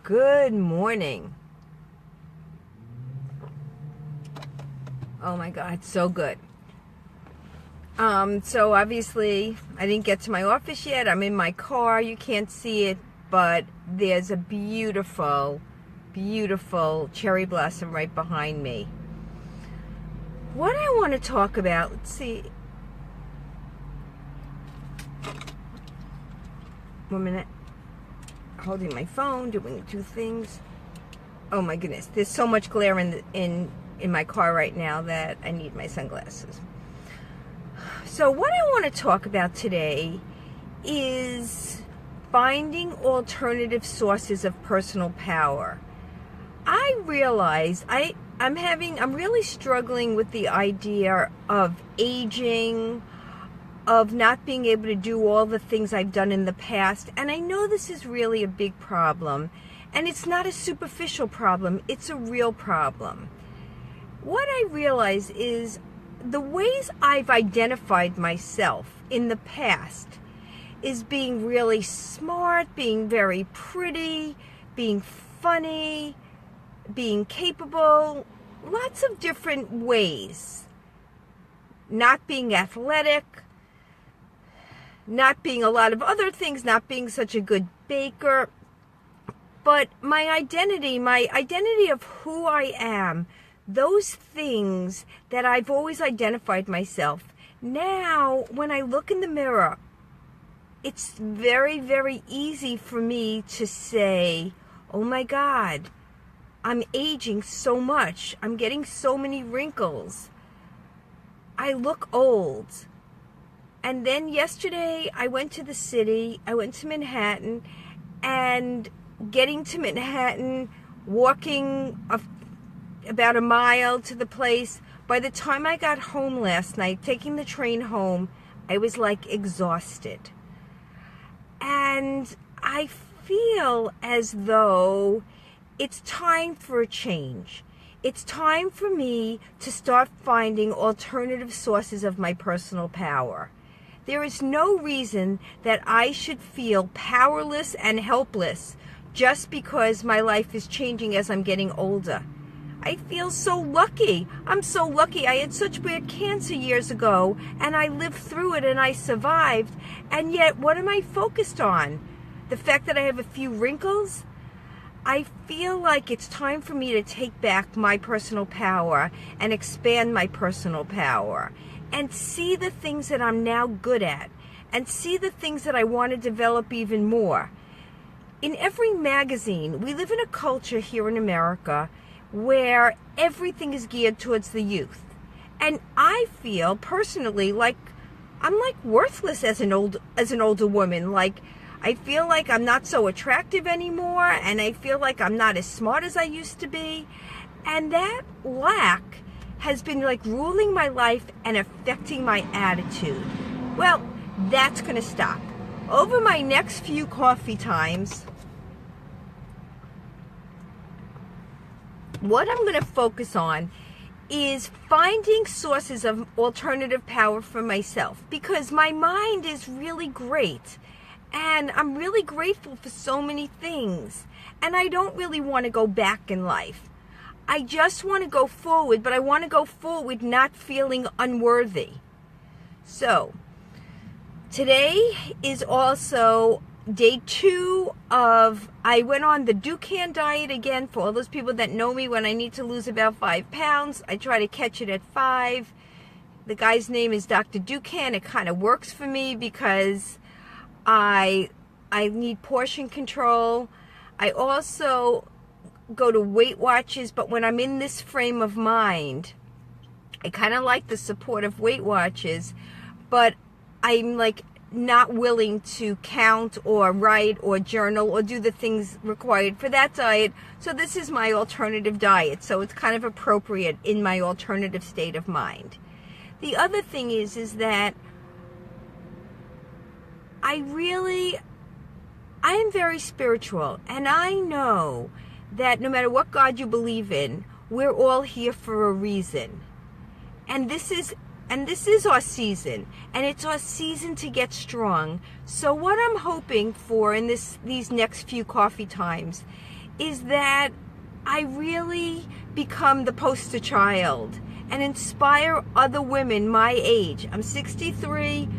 Good morning. Oh my God, so good. So obviously I didn't get to my office yet. I'm in my car. You can't see it, but there's a beautiful, beautiful cherry blossom right behind me. What I want to talk about, let's see. 1 minute. Holding my phone, doing two things. Oh my goodness, there's so much glare in my car right now that I need my sunglasses. So what I want to talk about today is finding alternative sources of personal power. I realize I'm really struggling with the idea of aging, of not being able to do all the things I've done in the past. And I know this is really a big problem. And it's not a superficial problem. It's a real problem. What I realize is the ways I've identified myself in the past is being really smart, being very pretty, being funny, being capable, lots of different ways. Not being athletic, not being a lot of other things, not being such a good baker. But my identity of who I am, those things that I've always identified myself, now when I look in the mirror, it's very, very easy for me to say, oh my God, I'm aging so much. I'm getting so many wrinkles. I look old. And then yesterday I went to the city, I went to Manhattan, and getting to Manhattan, walking about a mile to the place, by the time I got home last night, taking the train home, I was like exhausted. And I feel as though it's time for a change. It's time for me to start finding alternative sources of my personal power. There is no reason that I should feel powerless and helpless just because my life is changing as I'm getting older. I feel so lucky. I'm so lucky. I had such bad cancer years ago, and I lived through it, and I survived. And yet, what am I focused on? The fact that I have a few wrinkles? I feel like it's time for me to take back my personal power and expand my personal power and see the things that I'm now good at and see the things that I want to develop even more. In every magazine, we live in a culture here in America where everything is geared towards the youth. And I feel personally like I'm like worthless as an older woman. Like I feel like I'm not so attractive anymore, and I feel like I'm not as smart as I used to be. And that lack has been like ruling my life and affecting my attitude. Well, that's going to stop. Over my next few coffee times, what I'm going to focus on is finding sources of alternative power for myself, because my mind is really great and I'm really grateful for so many things, and I don't really want to go back in life. I just want to go forward, but I want to go forward not feeling unworthy. So, today is also day 2 of, I went on the Dukan diet again. For all those people that know me, when I need to lose about 5 pounds, I try to catch it at 5. The guy's name is Dr. Dukan. It kind of works for me because I need portion control. I also go to Weight Watchers, but when I'm in this frame of mind, I kind of like the support of Weight Watchers, but I'm like not willing to count or write or journal or do the things required for that diet. So this is my alternative diet. So it's kind of appropriate in my alternative state of mind. The other thing is that I am very spiritual, and I know that no matter what God you believe in, we're all here for a reason. And this is our season, and it's our season to get strong. So what I'm hoping for in these next few coffee times is that I really become the poster child and inspire other women my age. I'm 63.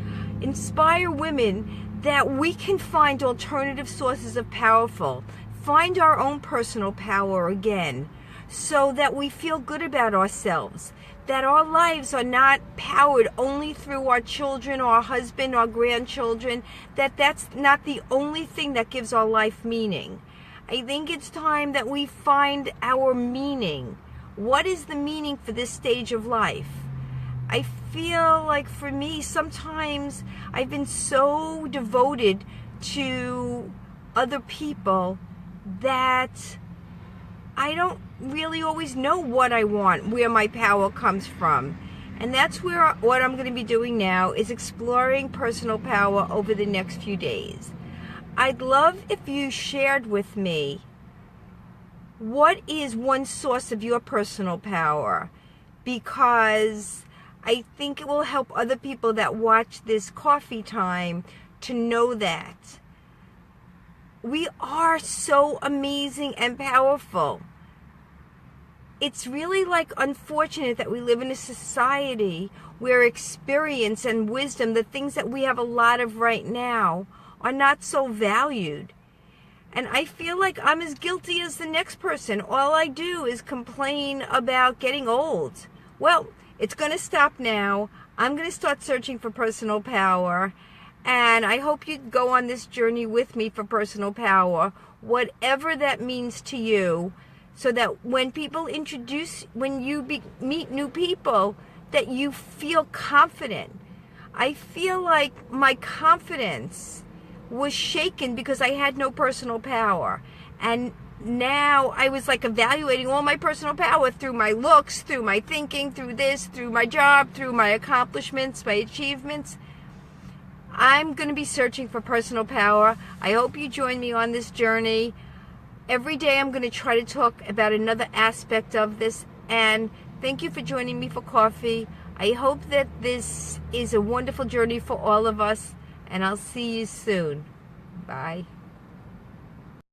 Inspire women that we can find alternative sources of powerful, find our own personal power again, so that we feel good about ourselves, that our lives are not powered only through our children, our husband, our grandchildren, that that's not the only thing that gives our life meaning. I think it's time that we find our meaning. What is the meaning for this stage of life? I feel like for me, sometimes I've been so devoted to other people that I don't really always know what I want, where my power comes from. And that's where what I'm going to be doing now is exploring personal power over the next few days. I'd love if you shared with me what is one source of your personal power, because I think it will help other people that watch this coffee time to know that we are so amazing and powerful. It's really like unfortunate that we live in a society where experience and wisdom, the things that we have a lot of right now, are not so valued. And I feel like I'm as guilty as the next person. All I do is complain about getting old. Well, it's going to stop now. I'm going to start searching for personal power. And I hope you go on this journey with me for personal power, whatever that means to you, so that when people meet new people, that you feel confident. I feel like my confidence was shaken because I had no personal power. And now I was like evaluating all my personal power through my looks, through my thinking, through this, through my job, through my accomplishments, my achievements. I'm going to be searching for personal power. I hope you join me on this journey. Every day I'm going to try to talk about another aspect of this. And thank you for joining me for coffee. I hope that this is a wonderful journey for all of us. And I'll see you soon. Bye.